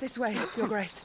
This way, Your Grace.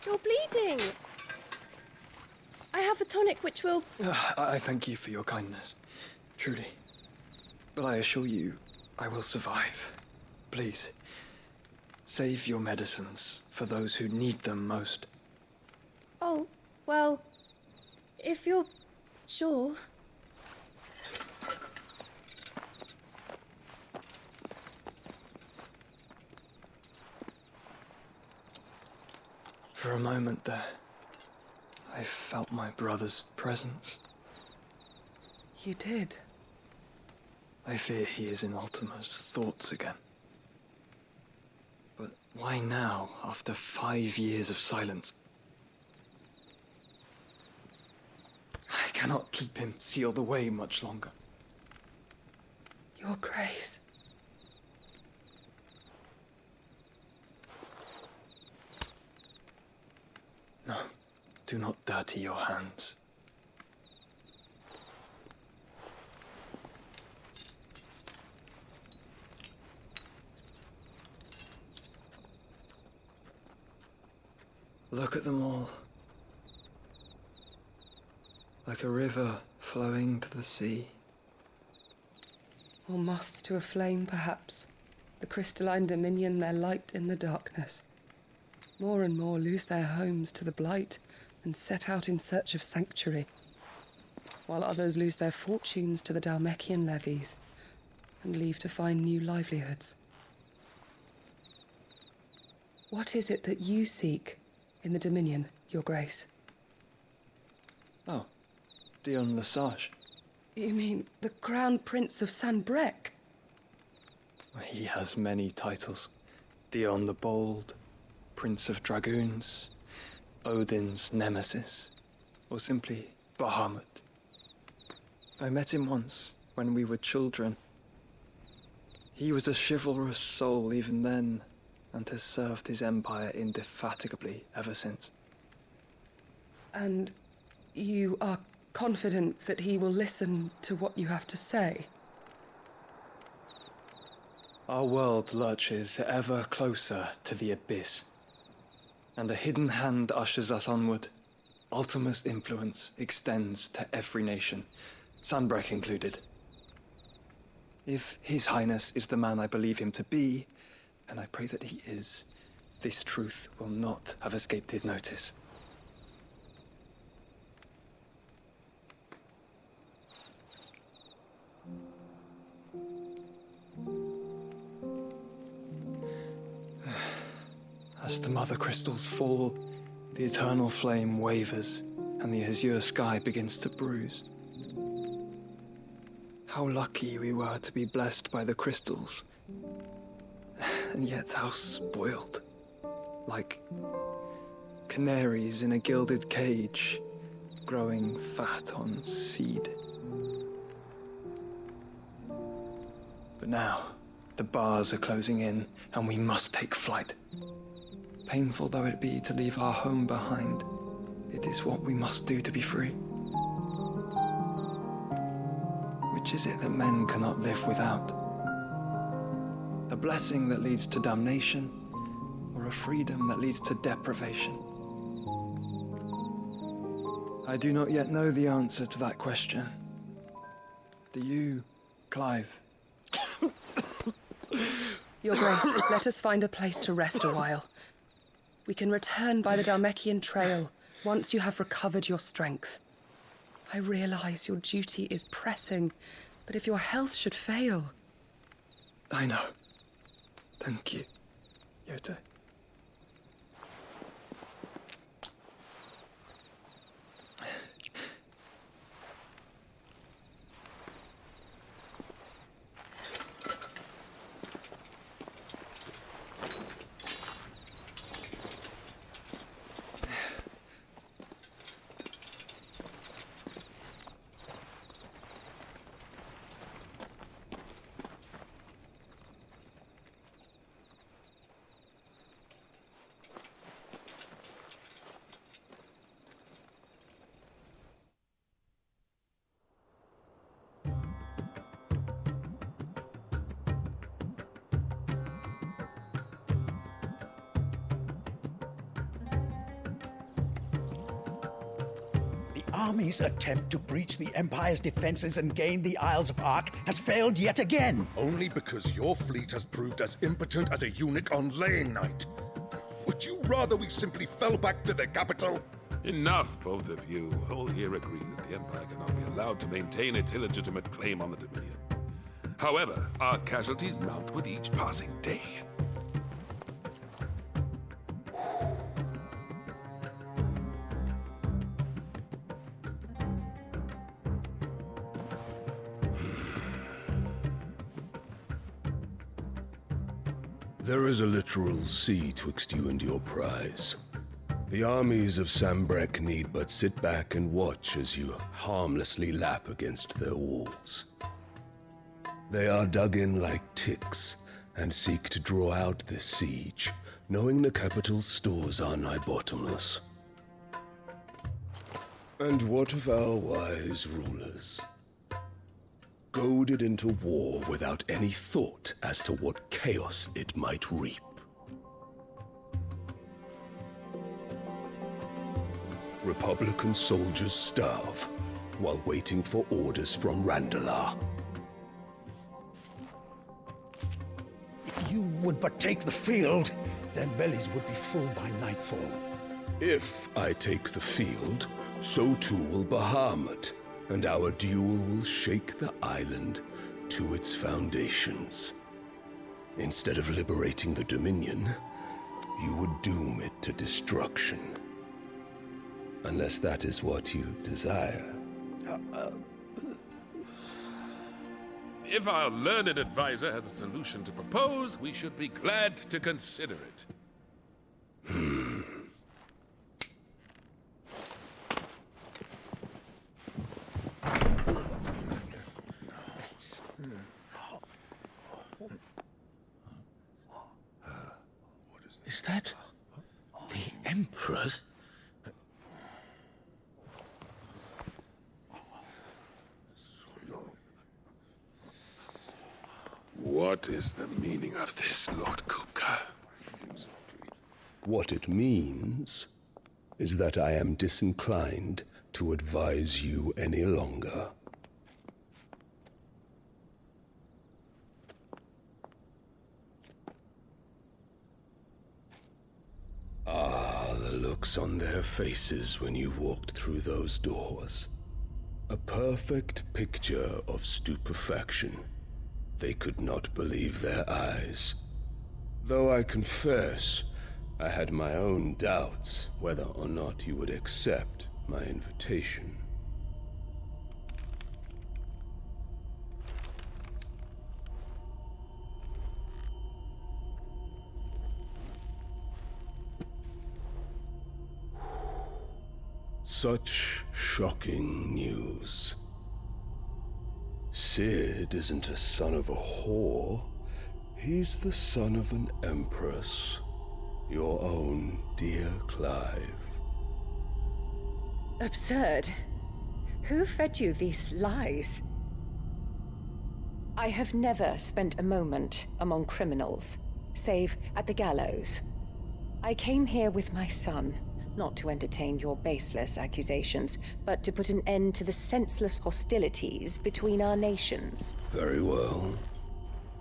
You're bleeding. I have a tonic which will... I thank you for your kindness, truly. But I assure you, I will survive. Please, save your medicines for those who need them most. Oh, well, if you're sure... For a moment there, I felt my brother's presence. You did? I fear he is in Ultima's thoughts again. But why now, after 5 years of silence? I cannot keep him sealed away much longer. Your Grace. No, do not dirty your hands. Look at them all. Like a river flowing to the sea. Or moths to a flame, perhaps. The crystalline dominion their light in the darkness. More and more lose their homes to the blight and set out in search of sanctuary, while others lose their fortunes to the Dhalmekian levies and leave to find new livelihoods. What is it that you seek in the Dominion, Your Grace? Oh, Dion Lesage. You mean the Crown Prince of Sanbrec? He has many titles. Dion the Bold, Prince of Dragoons, Odin's Nemesis, or simply Bahamut. I met him once, when we were children. He was a chivalrous soul even then, and has served his empire indefatigably ever since. And you are confident that he will listen to what you have to say? Our world lurches ever closer to the abyss, and a hidden hand ushers us onward. Ultima's influence extends to every nation, Sanbrec included. If His Highness is the man I believe him to be, and I pray that he is, this truth will not have escaped his notice. As the mother crystals fall, the eternal flame wavers, and the azure sky begins to bruise. How lucky we were to be blessed by the crystals, and yet how spoiled. Like canaries in a gilded cage, growing fat on seed. But now, the bars are closing in, and we must take flight. Painful though it be to leave our home behind, it is what we must do to be free. Which is it that men cannot live without? A blessing that leads to damnation, or a freedom that leads to deprivation? I do not yet know the answer to that question. Do you, Clive? Your Grace, let us find a place to rest a while. We can return by the Dhalmekian trail once you have recovered your strength. I realize your duty is pressing, but if your health should fail... I know. Thank you, Yote. army's attempt to breach the Empire's defenses and gain the Isles of Ark has failed yet again. Only because your fleet has proved as impotent as a eunuch on laying night. Would you rather we simply fell back to the capital? Enough, both of you. All here agree that the Empire cannot be allowed to maintain its illegitimate claim on the Dominion. However, our casualties mount with each passing day. There is a literal sea twixt you and your prize. The armies of Sambrek need but sit back and watch as you harmlessly lap against their walls. They are dug in like ticks and seek to draw out this siege, knowing the capital's stores are nigh bottomless. And what of our wise rulers? Goaded into war without any thought as to what chaos it might reap. Republican soldiers starve while waiting for orders from Randalar. If you would but take the field, their bellies would be full by nightfall. If I take the field, so too will Bahamut, and our duel will shake the island to its foundations. Instead of liberating the Dominion, you would doom it to destruction. Unless that is what you desire. If our learned advisor has a solution to propose, we should be glad to consider it. Is that the Emperor's? What is the meaning of this, Lord Kupka? What it means is that I am disinclined to advise you any longer. The looks on their faces when you walked through those doors. A perfect picture of stupefaction. They could not believe their eyes. Though I confess, I had my own doubts whether or not you would accept my invitation. Such shocking news. Sid isn't a son of a whore. He's the son of an empress. Your own dear Clive. Absurd. Who fed you these lies? I have never spent a moment among criminals, save at the gallows. I came here with my son, not to entertain your baseless accusations, but to put an end to the senseless hostilities between our nations. Very well.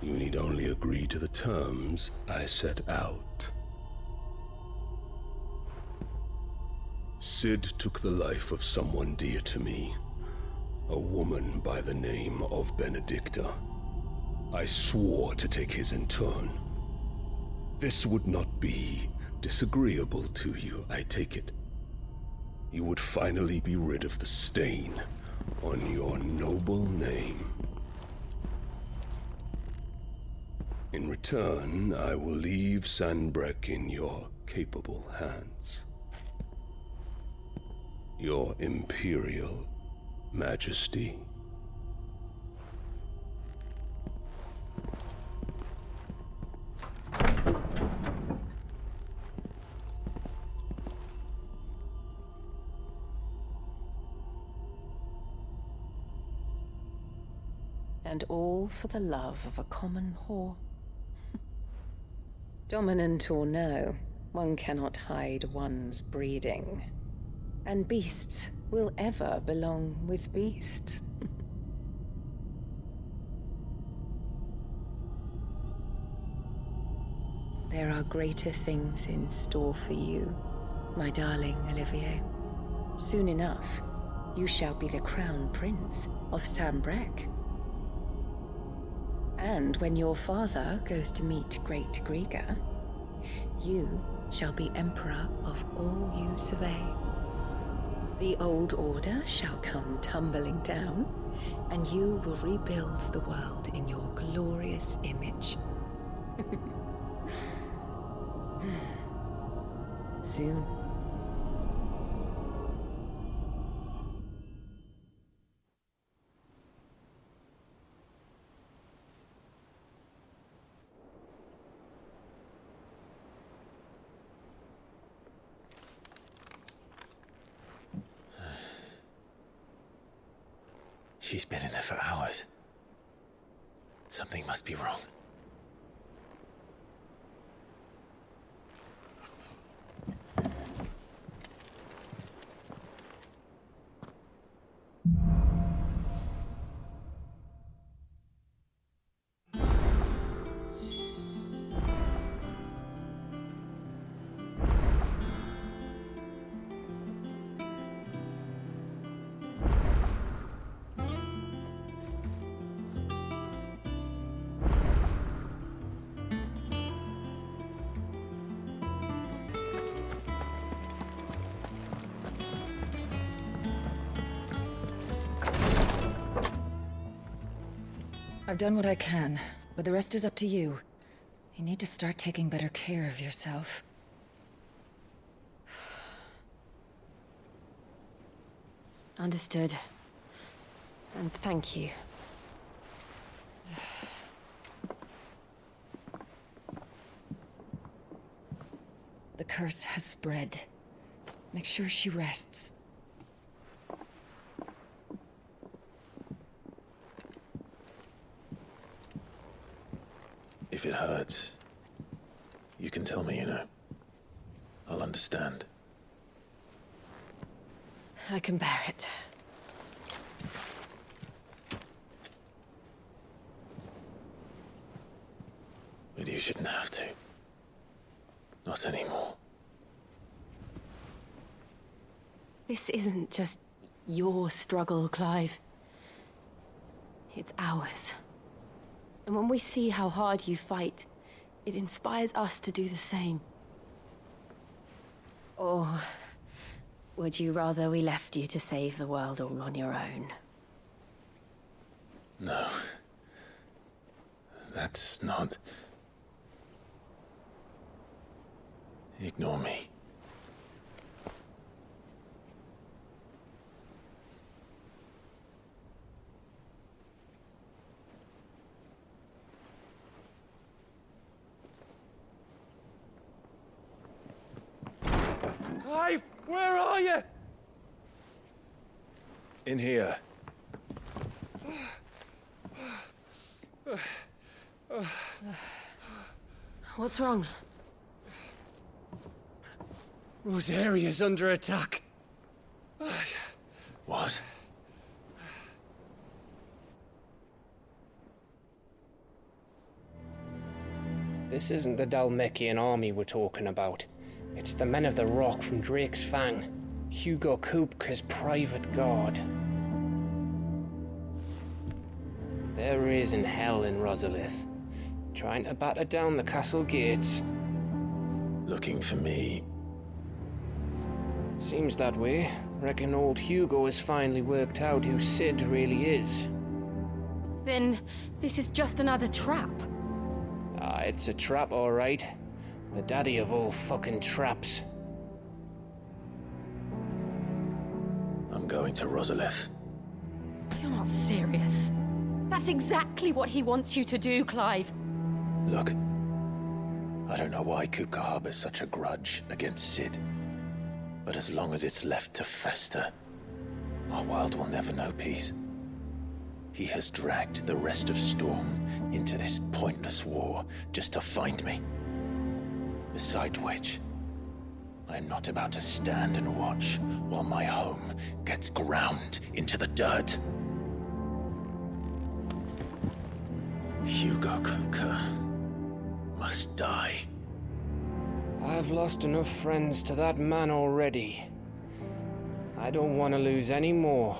You need only agree to the terms I set out. Sid took the life of someone dear to me, a woman by the name of Benedicta. I swore to take his in turn. This would not be disagreeable to you, I take it. You would finally be rid of the stain on your noble name. In return, I will leave Sanbreque in your capable hands. Your Imperial Majesty. And all for the love of a common whore. Dominant or no, one cannot hide one's breeding. And beasts will ever belong with beasts. There are greater things in store for you, my darling Olivier. Soon enough, you shall be the crown prince of Sambrec. And when your father goes to meet Great Griga, you shall be emperor of all you survey. The old order shall come tumbling down, and you will rebuild the world in your glorious image. Soon. She's been in there for hours. Something must be wrong. I've done what I can, but the rest is up to you. You need to start taking better care of yourself. Understood. And thank you. The curse has spread. Make sure she rests. If it hurts, you can tell me, you know. I'll understand. I can bear it. But you shouldn't have to. Not anymore. This isn't just your struggle, Clive. It's ours. And when we see how hard you fight, it inspires us to do the same. Or would you rather we left you to save the world all on your own? No. That's not... Ignore me. Clive, where are you? In here. What's wrong? Rosaria's under attack. What? This isn't the Dalmekian army we're talking about. It's the men of the Rock from Drake's Fang. Hugo Kupka's private guard. There is in hell in Rosalith, trying to batter down the castle gates. Looking for me? Seems that way. Reckon old Hugo has finally worked out who Sid really is. Then this is just another trap. Ah, it's a trap, all right. The daddy of all fucking traps. I'm going to Rosalith. You're not serious. That's exactly what he wants you to do, Clive. Look, I don't know why Kupka harbors such a grudge against Sid. But as long as it's left to fester, our world will never know peace. He has dragged the rest of Storm into this pointless war just to find me. Besides which, I'm not about to stand and watch while my home gets ground into the dirt. Hugo Kupka must die. I've lost enough friends to that man already. I don't want to lose any more.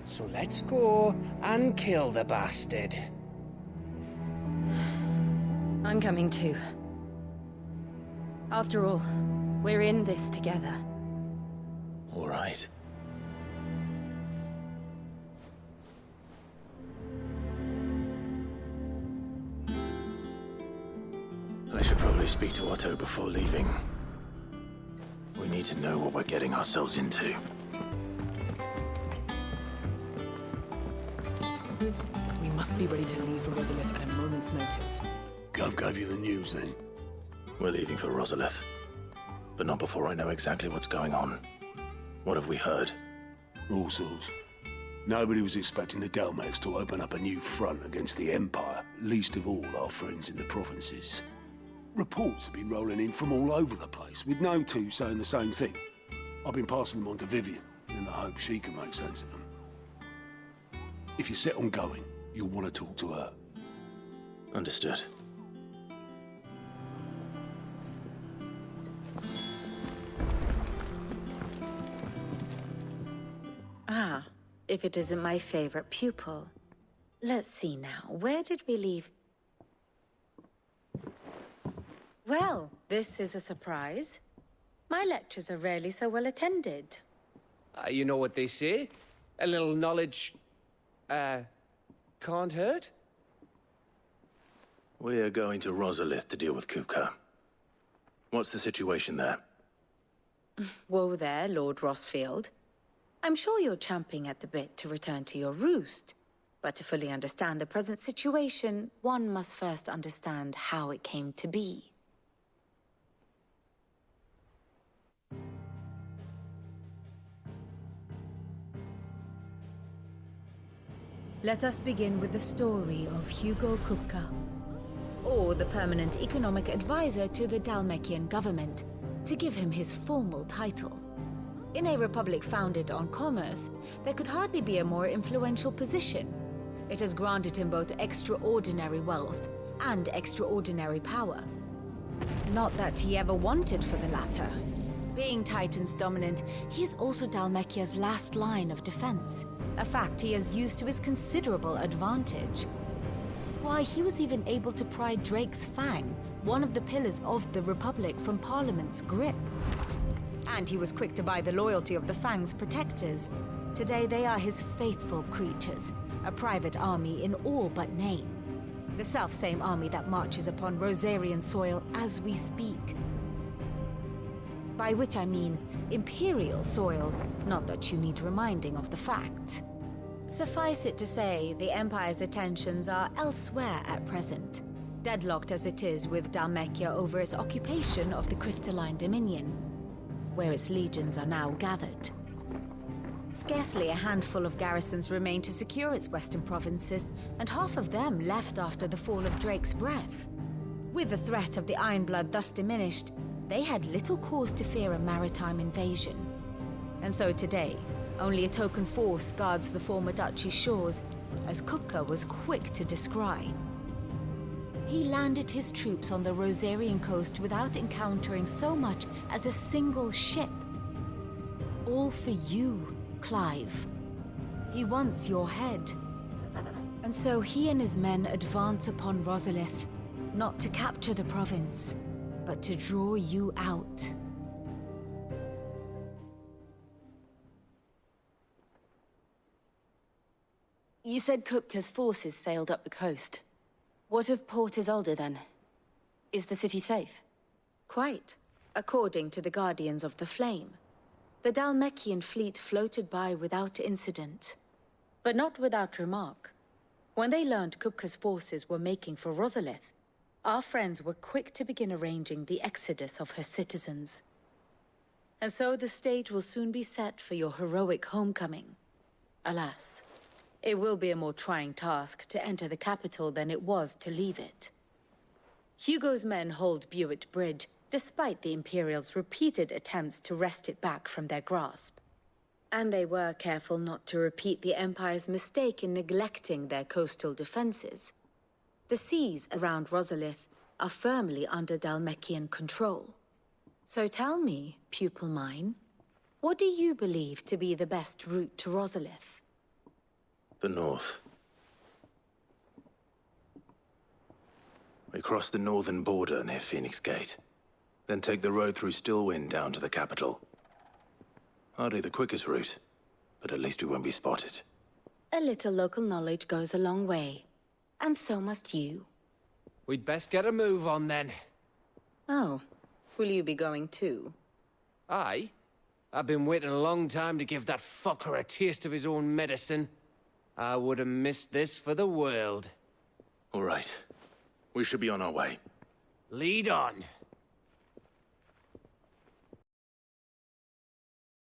So let's go and kill the bastard. I'm coming too. After all, we're in this together. All right. I should probably speak to Otto before leaving. We need to know what we're getting ourselves into. We must be ready to leave for Rosalith at a moment's notice. Gov gave you the news then? We're leaving for Rosalith. But not before I know exactly what's going on. What have we heard? All sorts. Nobody was expecting the Dalmex to open up a new front against the Empire, least of all our friends in the provinces. Reports have been rolling in from all over the place, with no two saying the same thing. I've been passing them on to Vivian, in the hope she can make sense of them. If you're set on going, you'll want to talk to her. Understood. Ah, if it isn't my favorite pupil. Let's see now, where did we leave? Well, this is a surprise. My lectures are rarely so well attended. You know what they say? A little knowledge, can't hurt? We're going to Rosalith to deal with Kupka. What's the situation there? Whoa there, Lord Rossfield. I'm sure you're champing at the bit to return to your roost. But to fully understand the present situation, one must first understand how it came to be. Let us begin with the story of Hugo Kupka, or the permanent economic advisor to the Dalmekian government, to give him his formal title. In a republic founded on commerce, there could hardly be a more influential position. It has granted him both extraordinary wealth and extraordinary power. Not that he ever wanted for the latter. Being Titan's dominant, he is also Dalmekia's last line of defense, a fact he has used to his considerable advantage. Why, he was even able to pry Drake's Fang, one of the pillars of the Republic, from Parliament's grip. And he was quick to buy the loyalty of the Fang's protectors. Today they are his faithful creatures, a private army in all but name. The self-same army that marches upon Rosarian soil as we speak. By which I mean Imperial soil, not that you need reminding of the fact. Suffice it to say, the Empire's attentions are elsewhere at present, deadlocked as it is with Dalmekia over its occupation of the Crystalline Dominion, where its legions are now gathered. Scarcely a handful of garrisons remain to secure its western provinces, and half of them left after the fall of Drake's Breath. With the threat of the Ironblood thus diminished, they had little cause to fear a maritime invasion. And so today, only a token force guards the former duchy's shores, as Kupka was quick to descry. He landed his troops on the Rosarian coast without encountering so much as a single ship. All for you, Clive. He wants your head. And so he and his men advance upon Rosalith, not to capture the province, but to draw you out. You said Kupka's forces sailed up the coast. What of Port Isolde, then? Is the city safe? Quite, according to the Guardians of the Flame. The Dalmekian fleet floated by without incident. But not without remark. When they learned Kupka's forces were making for Rosalith, our friends were quick to begin arranging the exodus of her citizens. And so the stage will soon be set for your heroic homecoming. Alas, it will be a more trying task to enter the capital than it was to leave it. Hugo's men hold Buett Bridge, despite the Imperials' repeated attempts to wrest it back from their grasp. And they were careful not to repeat the Empire's mistake in neglecting their coastal defenses. The seas around Rosalith are firmly under Dhalmekian control. So tell me, pupil mine, what do you believe to be the best route to Rosalith? The north. We cross the northern border near Phoenix Gate, then take the road through Stillwind down to the capital. Hardly the quickest route, but at least we won't be spotted. A little local knowledge goes a long way, and so must you. We'd best get a move on then. Oh, will you be going too? Aye. I've been waiting a long time to give that fucker a taste of his own medicine. I would have missed this for the world. All right. We should be on our way. Lead on.